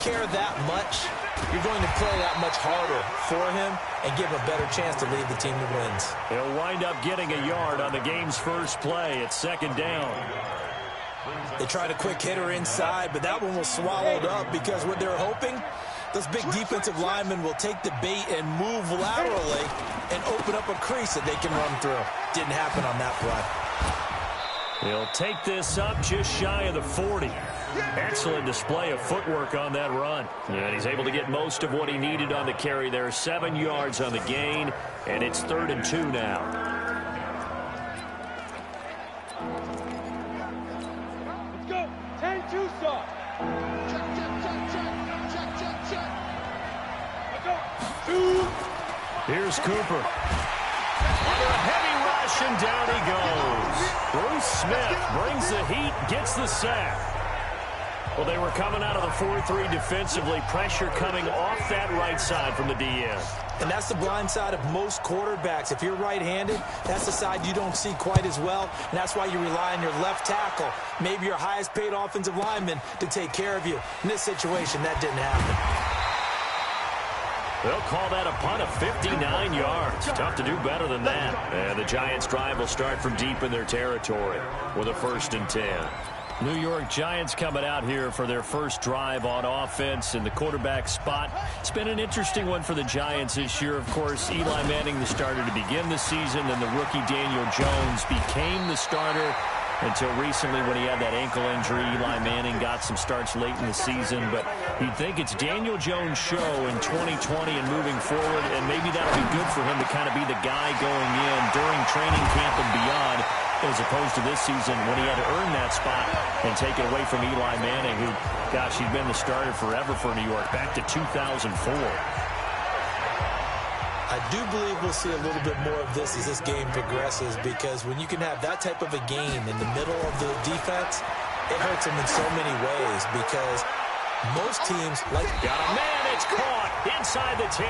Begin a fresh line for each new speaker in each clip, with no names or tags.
care that much, you're going to play that much harder for him and give him a better chance to lead the team to wins.
He'll wind up getting a yard on the game's first play. It's second down.
They tried a quick hitter inside, but that one was swallowed up because what they're hoping, those big defensive linemen will take the bait and move laterally and open up a crease that they can run through. Didn't happen on that play.
He'll take this up just shy of the 40. Excellent display of footwork on that run. And he's able to get most of what he needed on the carry there. 7 yards on the gain, and it's 3rd and 2 now.
Let's go. 10-2 stop. Check. Let's go. 2.
Here's Cooper. Under a heavy rush, and down he goes. Bruce Smith brings the heat, gets the sack. Well, they were coming out of the 4-3 defensively. Pressure coming off that right side from the DN.
And that's the blind side of most quarterbacks. If you're right-handed, that's the side you don't see quite as well. And that's why you rely on your left tackle, maybe your highest-paid offensive lineman, to take care of you. In this situation, that didn't happen.
They'll call that a punt of 59 yards. Tough to do better than that. And the Giants' drive will start from deep in their territory with a 1st and 10. New York Giants coming out here for their first drive on offense in the quarterback spot. It's been an interesting one for the Giants this year. Of course, Eli Manning, the starter to begin the season, then the rookie Daniel Jones became the starter until recently when he had that ankle injury. Eli Manning got some starts late in the season, but you'd think it's Daniel Jones' show in 2020 and moving forward, and maybe that'll be good for him to kind of be the guy going in during training camp and beyond, as opposed to this season when he had to earn that spot and take it away from Eli Manning, who, gosh, he'd been the starter forever for New York, back to 2004.
I do believe we'll see a little bit more of this as this game progresses, because when you can have that type of a game in the middle of the defense, it hurts them in so many ways, because most teams like...
Got a man, it's caught inside the 10.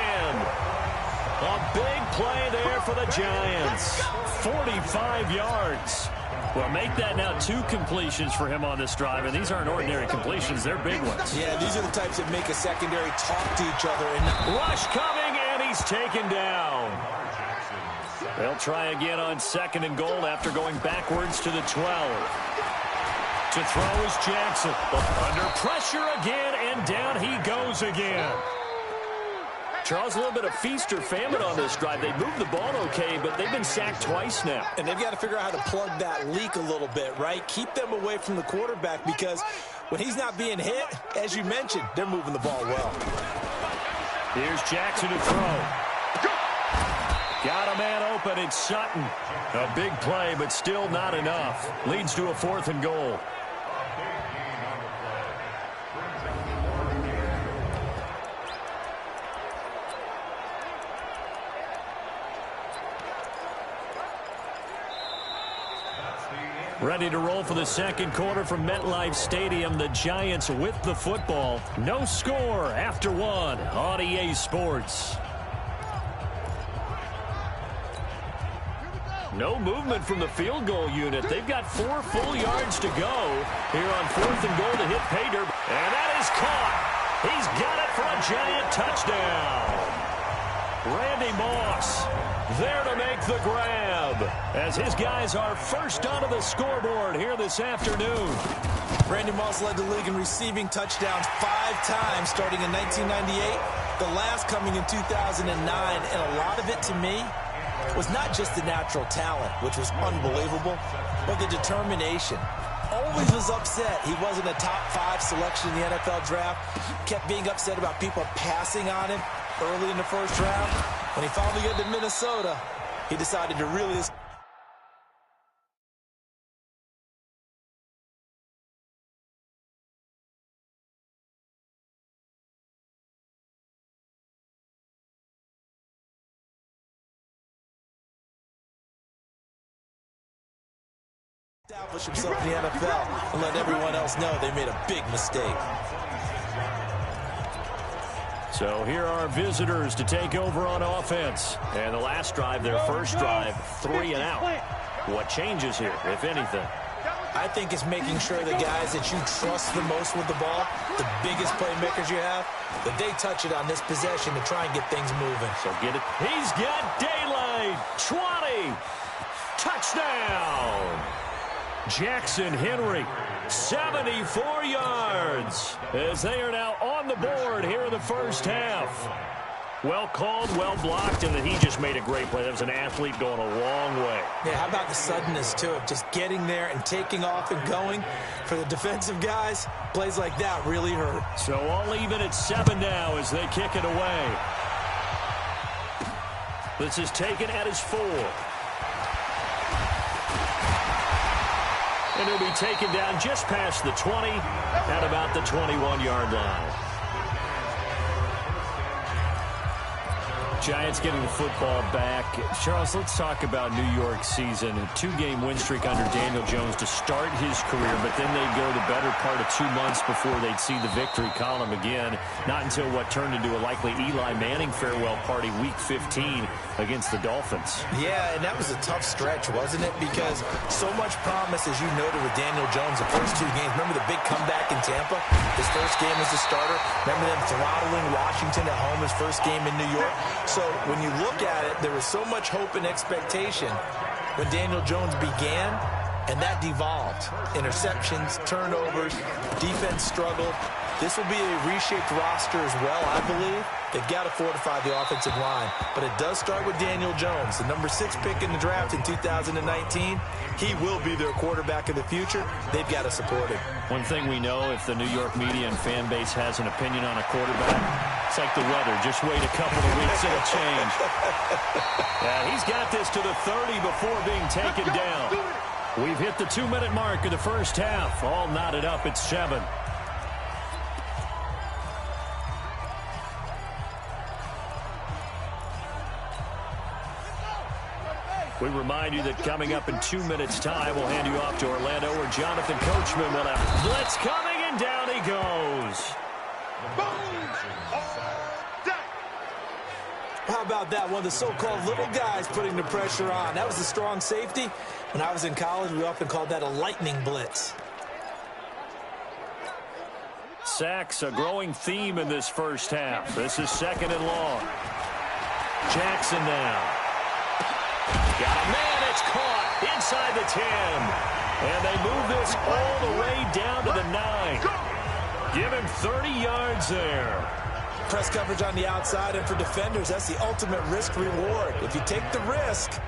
A big play there for the Giants. 45 yards. Well, make that now 2 completions for him on this drive, and these aren't ordinary completions. They're big ones.
Yeah, these are the types that make a secondary talk to each other. And
rush coming, and he's taken down. They'll try again on 2nd and goal after going backwards to the 12. To throw is Jackson. Under pressure again, and down he goes again. Charles, a little bit of feast or famine on this drive. They moved the ball okay, but they've been sacked twice now.
And they've got to figure out how to plug that leak a little bit, right? Keep them away from the quarterback, because when he's not being hit, as you mentioned, they're moving the ball well.
Here's Jackson to throw. Got a man open. It's Sutton. A big play, but still not enough. Leads to a 4th and goal. Ready to roll for the second quarter from MetLife Stadium. The Giants with the football. No score after 1 on EA Sports. No movement from the field goal unit. They've got 4 full yards to go here on 4th and goal to hit Pater. And that is caught. He's got it for a Giant touchdown. Randy Moss there to make the grab, as his guys are first onto the scoreboard here this afternoon.
Randy Moss led the league in receiving touchdowns 5 times starting in 1998, the last coming in 2009, and a lot of it to me was not just the natural talent, which was unbelievable, but the determination. Always was upset he wasn't a top 5 selection in the NFL draft. Kept being upset about people passing on him early in the first round. When he finally got to Minnesota, he decided to really establish himself in the NFL and let everyone else know they made a big mistake.
So here are visitors to take over on offense. And the last drive, their first drive, 3 and out. What changes here, if anything?
I I think it's making sure the guys that you trust the most with the ball, the biggest playmakers you have, that they touch it on this possession to try and get things moving.
So get it. He's got daylight. 20. Touchdown. Jackson Henry, 74 yards, as they are now on the board here in the first half. Well called, well blocked, and then he just made a great play. That was an athlete going a long way.
Yeah, how about the suddenness, too, of just getting there and taking off and going? For the defensive guys, plays like that really hurt.
So all even at 7 now as they kick it away. This is taken at his 4. And he'll be taken down just past the 20 at about the 21-yard line. Giants getting the football back. Charles, let's talk about New York's season. A 2-game win streak under Daniel Jones to start his career, but then they'd go the better part of 2 months before they'd see the victory column again. Not until what turned into a likely Eli Manning farewell party week 15 against the Dolphins.
Yeah, and that was a tough stretch, wasn't it? Because so much promise, as you noted, with Daniel Jones the first 2 games. Remember the big comeback in Tampa? His first game as a starter. Remember them throttling Washington at home his first game in New York? So when you look at it, there was so much hope and expectation when Daniel Jones began, and that devolved. Interceptions, turnovers, defense struggled. This will be a reshaped roster as well, I believe. They've got to fortify the offensive line. But it does start with Daniel Jones, the number 6 pick in the draft in 2019. He will be their quarterback of the future. They've got to support him.
One thing we know, if the New York media and fan base has an opinion on a quarterback, it's like the weather. Just wait a couple of weeks, it'll change. Yeah, he's got this to the 30 before being taken down. We've hit the 2-minute mark of the first half. All knotted up at 7. We remind you that coming up in 2 minutes' time, we'll hand you off to Orlando, where Jonathan Coachman will have blitz coming, and down he goes.
How about that? One of the so-called little guys putting the pressure on. That was a strong safety. When I was in college, we often called that a lightning blitz.
Sacks, a growing theme in this first half. This is 2nd and long. Jackson now. Got a man, it's caught inside the 10. And they move this all the way down to the 9. Give him 30 yards there.
Press coverage on the outside, and for defenders, that's the ultimate risk-reward. If you take the risk,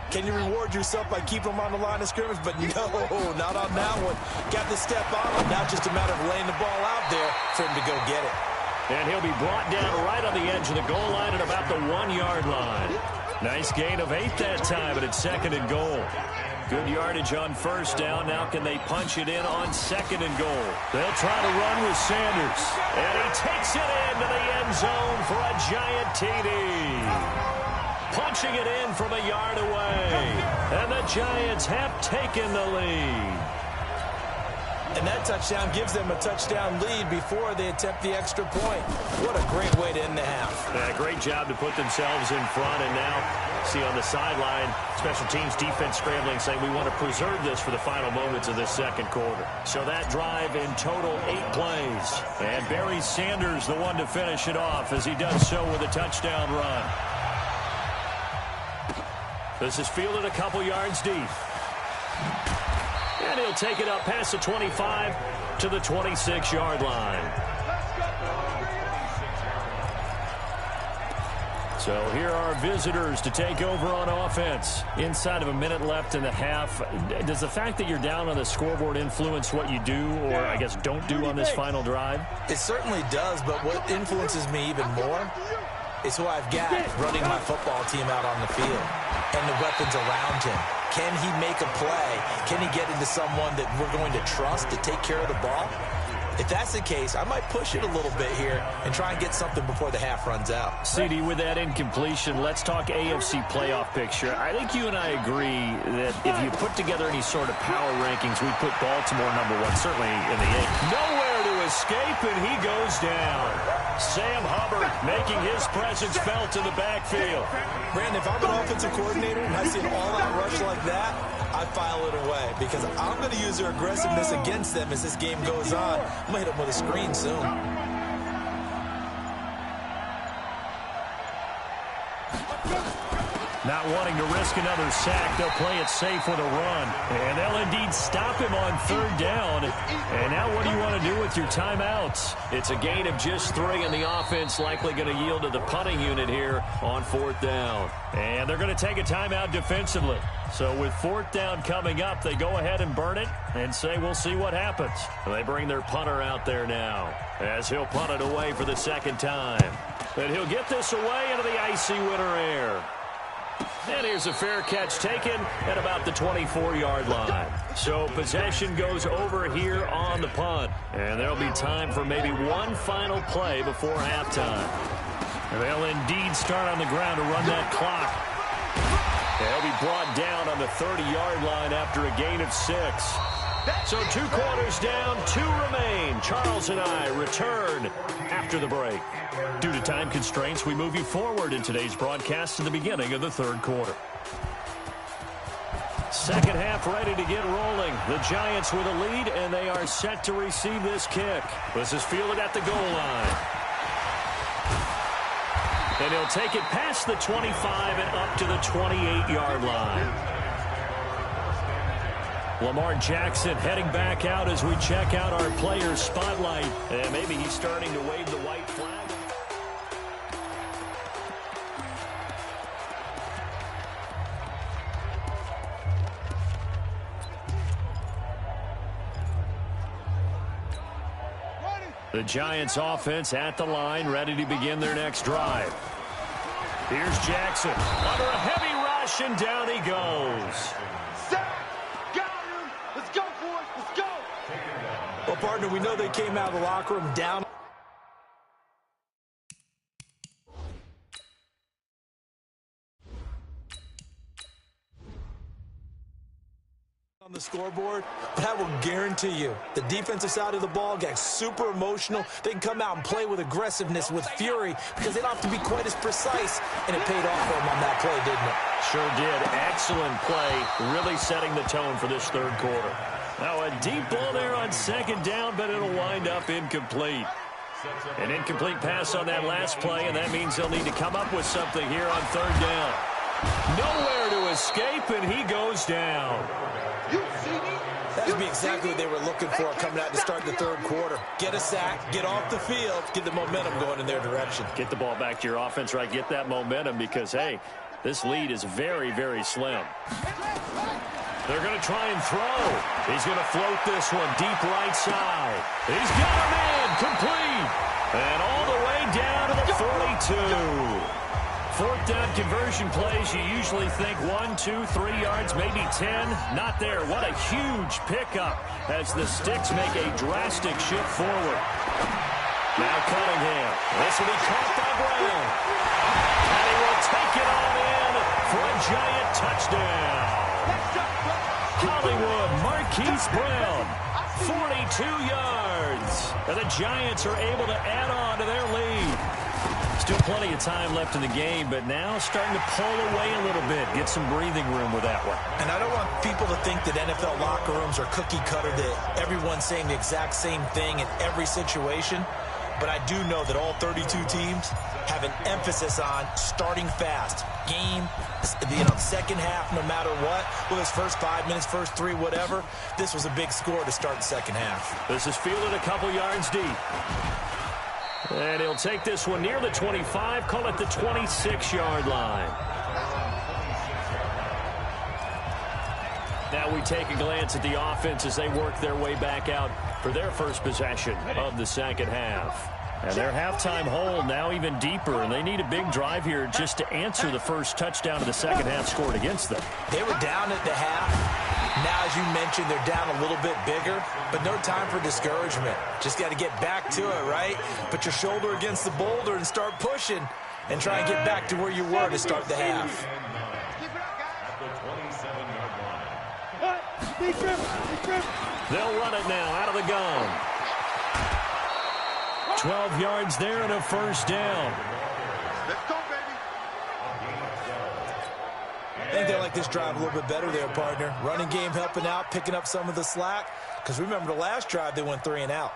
can you reward yourself by keeping them on the line of scrimmage? But no, not on that one. Got the step on him. Now just a matter of laying the ball out there for him to go get it.
And he'll be brought down right on the edge of the goal line at about the 1-yard line. Nice gain of 8 that time, but it's 2nd and goal. Good yardage on first down. Now can they punch it in on 2nd and goal? They'll try to run with Sanders. And he takes it into the end zone for a giant TD. Punching it in from a yard away. And the Giants have taken the lead.
And that touchdown gives them a touchdown lead before they attempt the extra point. What a great way to end the half.
Yeah, great job to put themselves in front. And now, see on the sideline, special teams defense scrambling, saying we want to preserve this for the final moments of this second quarter. So that drive in total 8 plays. And Barry Sanders, the one to finish it off, as he does so with a touchdown run. This is fielded a couple yards deep. And he'll take it up past the 25 to the 26-yard line. So here are visitors to take over on offense. Inside of a minute left in the half. Does the fact that you're down on the scoreboard influence what you do, or I guess don't do on this final drive?
It certainly does, but what influences me even more is who I've got running my football team out on the field and the weapons around him. Can he make a play? Can he get into someone that we're going to trust to take care of the ball? If that's the case, I might push it a little bit here and try and get something before the half runs out.
CD, with that incompletion, let's talk AFC playoff picture. I think you and I agree that if you put together any sort of power rankings, we'd put Baltimore #1, certainly in the 8. Nowhere to escape, and he goes down. Sam Hubbard making his presence felt in the backfield.
Brandon, if I'm an offensive coordinator and I see an all-out rush like that, I file it away because I'm going to use their aggressiveness against them as this game goes on. I'm going to hit them with a screen soon.
Not wanting to risk another sack, they'll play it safe with a run. And they'll indeed stop him on third down. And now what do you want to do with your timeouts? It's a gain of just 3, and the offense likely going to yield to the punting unit here on 4th down. And they're going to take a timeout defensively. So with 4th down coming up, they go ahead and burn it and say we'll see what happens. They bring their punter out there now as he'll punt it away for the second time. And he'll get this away into the icy winter air. And here's a fair catch taken at about the 24-yard line. So possession goes over here on the punt. And there'll be time for maybe one final play before halftime. And they'll indeed start on the ground to run that clock. They'll be brought down on the 30-yard line after a gain of 6. So 2 quarters down, 2 remain. Charles and I return after the break. Due to time constraints, we move you forward in today's broadcast to the beginning of the 3rd quarter. Second half ready to get rolling. The Giants with a lead, and they are set to receive this kick. This is fielded at the goal line. And he'll take it past the 25 and up to the 28-yard line. Lamar Jackson heading back out as we check out our player spotlight. And maybe he's starting to wave the white flag. The Giants offense at the line, ready to begin their next drive. Here's Jackson under a heavy rush, and down he goes.
Well, partner, we know they came out of the locker room down on the scoreboard, but I will guarantee you the defensive side of the ball got super emotional. They can come out and play with aggressiveness, with fury, because they don't have to be quite as precise, and it paid off for them on that play, didn't it?
Sure did. Excellent play, really setting the tone for this 3rd quarter. Now a deep ball there on 2nd down, but it'll wind up incomplete. An incomplete pass on that last play, and that means they'll need to come up with something here on 3rd down. Nowhere to escape, and he goes down.
That would be exactly what they were looking for coming out to start the 3rd quarter. Get a sack, get off the field, get the momentum going in their direction.
Get the ball back to your offense, right? Get that momentum because, hey, this lead is very, very slim. They're going to try and throw. He's going to float this one deep right side. He's got a man complete. And all the way down to the 42. 4th down conversion plays, you usually think 1, 2, 3 yards, maybe 10. Not there. What a huge pickup as the Sticks make a drastic shift forward. Now Cunningham. This will be caught by Brown. And he will take it on in for a Giant touchdown. Hollywood Marquise Brown, 42 yards. And the Giants are able to add on to their lead. Still plenty of time left in the game, but now starting to pull away a little bit, get some breathing room with that one.
And I don't want people to think that NFL locker rooms are cookie cutter, that everyone's saying the exact same thing in every situation. But I do know that all 32 teams have an emphasis on starting fast. Game, second half, no matter what. Well, his first 5 minutes, first 3, whatever. This was a big score to start the second half.
This is fielded a couple yards deep. And he'll take this one near the 25, call it the 26-yard line. Now we take a glance at the offense as they work their way back out for their first possession of the second half. And their halftime hole now even deeper, and they need a big drive here just to answer the first touchdown of the second half scored against them.
They were down at the half. Now, as you mentioned, they're down a little bit bigger, but no time for discouragement. Just got to get back to it, right? Put your shoulder against the boulder and start pushing and try and get back to where you were to start the half.
They'll run it now out of the gun. 12 yards there and a first down.
Let's go, baby.
I think they like this drive a little bit better there, partner. Running game helping out, picking up some of the slack. Because remember, the last drive, they went 3 and out.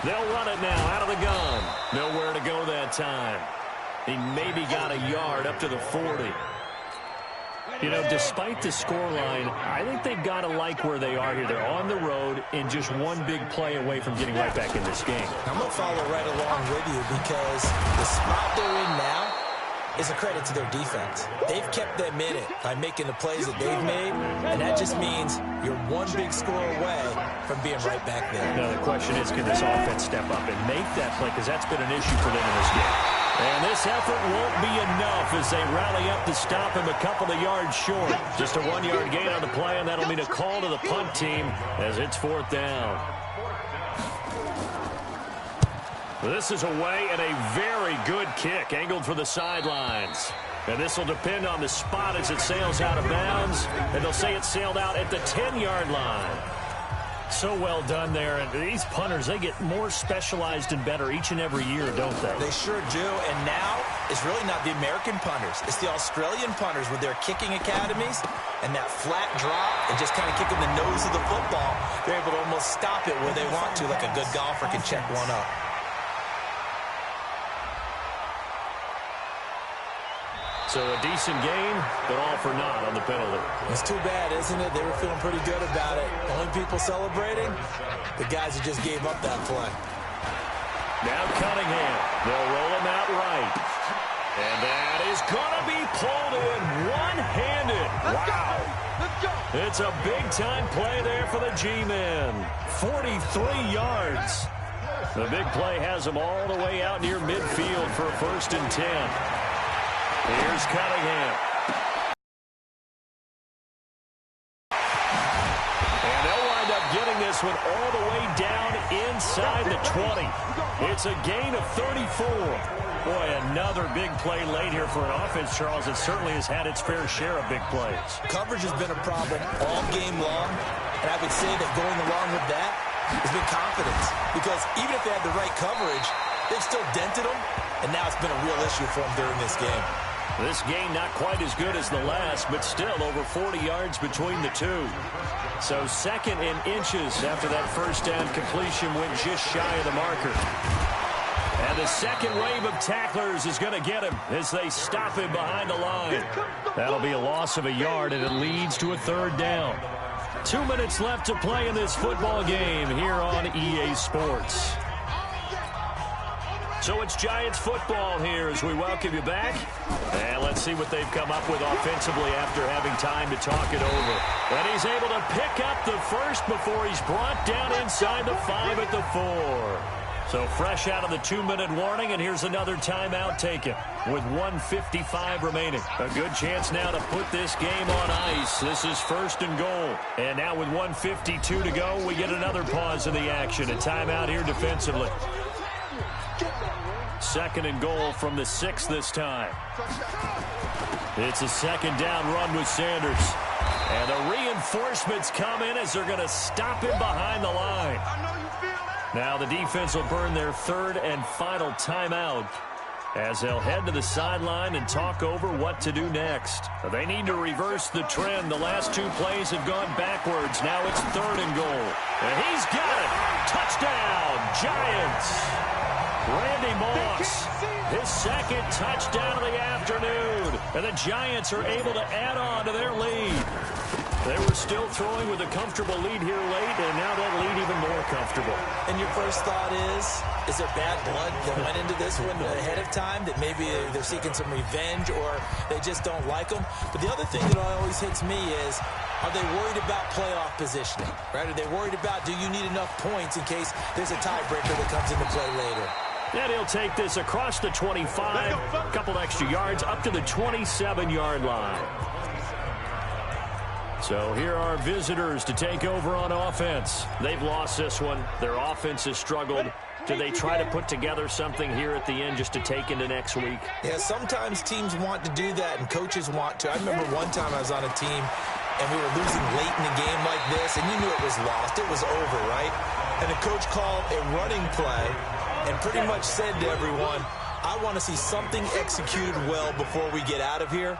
They'll run it now out of the gun. Nowhere to go that time. He maybe got a yard up to the 40. You know, despite the scoreline, I think they've got to like where they are here. They're on the road and just one big play away from getting right back in this game.
I'm going to follow right along with you because the spot they're in now is a credit to their defense. They've kept them in it by making the plays that they've made, and that just means you're one big score away from being right back there.
Now, the question is, can this offense step up and make that play? Because that's been an issue for them in this game. And this effort won't be enough as they rally up to stop him a couple of yards short. Just a 1-yard gain on the play, and that'll mean a call to the punt team as it's 4th down. This is away and a very good kick angled for the sidelines. And this will depend on the spot as it sails out of bounds. And they'll say it sailed out at the 10-yard line. So well done there. And these punters, they get more specialized and better each and every year, don't they?
They sure do. And now it's really not the American punters. It's the Australian punters with their kicking academies and that flat drop and just kind of kicking the nose of the football. They're able to almost stop it where they want to, like a good golfer can check one up.
So a decent game, but all for naught on the penalty.
It's too bad, isn't it? They were feeling pretty good about it. Only people celebrating, the guys who just gave up that play.
Now Cunningham. They'll roll him out right. And that is going to be pulled in one-handed. Wow.
Let's go.
It's a big-time play there for the G-men. 43 yards. The big play has them all the way out near midfield for a 1st and 10. Here's Cunningham. And they'll wind up getting this one all the way down inside the 20. It's a gain of 34. Boy, another big play late here for an offense, Charles, that certainly has had its fair share of big plays.
Coverage has been a problem all game long, and I would say that going along with that has been confidence. Because even if they had the right coverage, they've still dented them, and now it's been a real issue for them during this game.
This game not quite as good as the last, but still over 40 yards between the two. So 2nd and inches after that first down completion went just shy of the marker. And the second wave of tacklers is going to get him as they stop him behind the line. That'll be a loss of a yard, and it leads to a 3rd down. 2 minutes left to play in this football game here on EA Sports. So it's Giants football here as we welcome you back. And let's see what they've come up with offensively after having time to talk it over. And he's able to pick up the first before he's brought down inside the 5 at the 4. So fresh out of the 2-minute warning, and here's another timeout taken with 1:55 remaining. A good chance now to put this game on ice. This is 1st and goal. And now with 1:52 to go, we get another pause in the action. A timeout here defensively. 2nd and goal from the 6 this time. It's a 2nd down run with Sanders. And the reinforcements come in as they're going to stop him behind the line. Now the defense will burn their 3rd and final timeout as they'll head to the sideline and talk over what to do next. They need to reverse the trend. The last 2 plays have gone backwards. Now it's 3rd and goal. And he's got it. Touchdown, Giants. Randy Moss, his 2nd touchdown of the afternoon. And the Giants are able to add on to their lead. They were still throwing with a comfortable lead here late, and now that lead even more comfortable.
And your first thought is there bad blood that went into this one ahead of time, that maybe they're seeking some revenge or they just don't like them? But the other thing that always hits me is, are they worried about playoff positioning? Right? Are they worried about, do you need enough points in case there's a tiebreaker that comes into play later?
And he'll take this across the 25, a couple extra yards, up to the 27-yard line. So here are visitors to take over on offense. They've lost this one. Their offense has struggled. Do they try to put together something here at the end just to take into next week?
Yeah, sometimes teams want to do that and coaches want to. I remember one time I was on a team and we were losing late in the game like this, and you knew it was lost. It was over, right? And the coach called a running play and pretty much said to everyone, I want to see something executed well before we get out of here.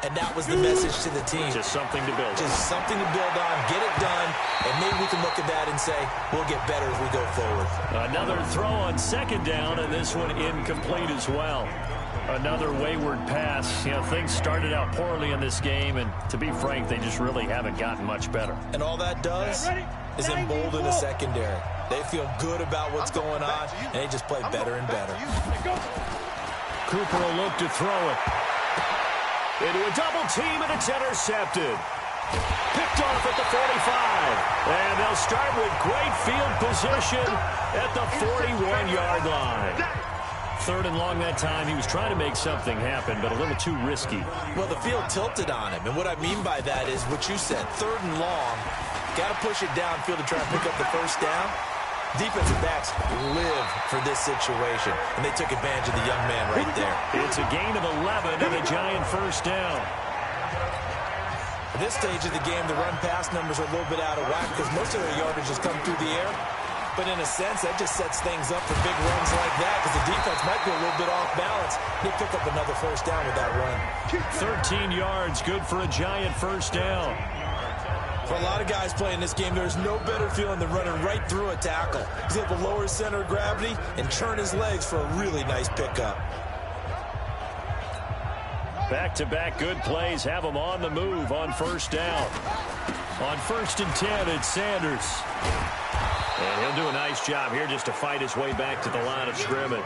And that was the message to the team.
Just something to build on.
Just something to build on, get it done, and maybe we can look at that and say, we'll get better as we go forward.
Another throw on second down, and this one incomplete as well. Another wayward pass. You know, things started out poorly in this game, and to be frank, they just really haven't gotten much better.
And all that does is embolden the secondary. They feel good about what's going on, and they just play better and better.
Cooper will look to throw it. Into a double team, and it's intercepted. Picked off at the 45. And they'll start with great field position at the 41-yard line. Third and long that time. He was trying to make something happen, but a little too risky.
Well, the field tilted on him, and what I mean by that is what you said. Third and long, got to push it downfield to try and pick up the first down. Defensive backs live for this situation, and they took advantage of the young man right there.
It's a gain of 11 and a Giant first down.
At this stage of the game, the run-pass numbers are a little bit out of whack because most of their yardage has come through the air. But in a sense, that just sets things up for big runs like that because the defense might be a little bit off balance. They pick up another first down with that run.
13 yards, good for a Giant first down.
For a lot of guys playing this game, there's no better feeling than running right through a tackle. He's able to lower his center of gravity and turn his legs for a really nice pickup.
Back-to-back good plays have them on the move on first down. On 1st and 10, it's Sanders. And he'll do a nice job here just to fight his way back to the line of scrimmage.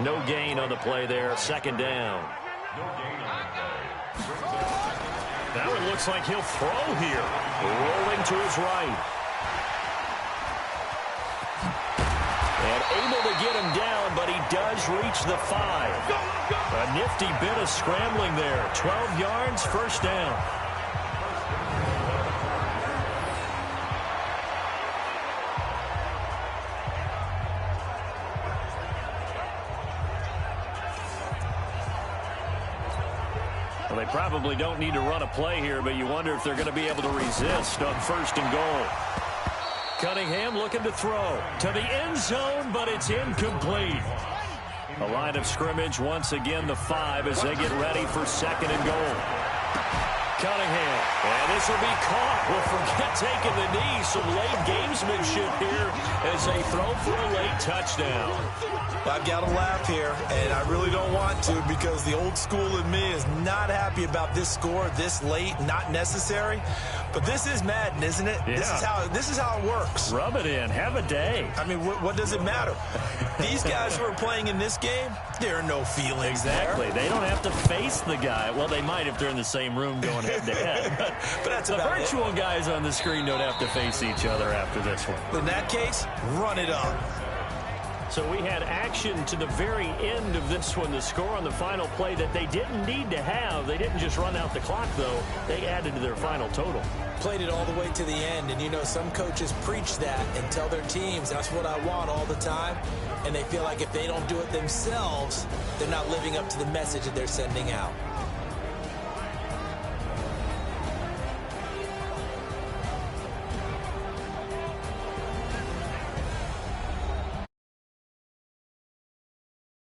No gain on the play there. Second down. Now it looks like he'll throw here. Rolling to his right. And able to get him down, but he does reach the 5. A nifty bit of scrambling there. 12 yards, first down. Well, they probably don't need to run a play here, but you wonder if they're going to be able to resist on 1st and goal. Cunningham looking to throw to the end zone, but it's incomplete. A line of scrimmage once again, the 5 as they get ready for 2nd and goal. Cunningham, and this will be caught. Well, forget taking the knee. Some late gamesmanship here as they throw for a late touchdown.
I've got to laugh here, and I really don't want to because the old school in me is not happy about this score this late, not necessary. But this is Madden, isn't it?
Yeah.
This is how it works.
Rub it in. Have a day.
I mean, what does it matter? These guys who are playing in this game, there are no feelings
Exactly.
there.
They don't have to face the guy. Well, they might if they're in the same room going head-to-head.
But that's
the
about
virtual guys on the screen don't have to face each other after this one.
In that case, run it up.
So we had action to the very end of this one. The score on the final play that they didn't need to have. They didn't just run out the clock, though. They added to their final total.
Played it all the way to the end, and you know some coaches preach that and tell their teams that's what I want all the time, and they feel like if they don't do it themselves, they're not living up to the message that they're sending out.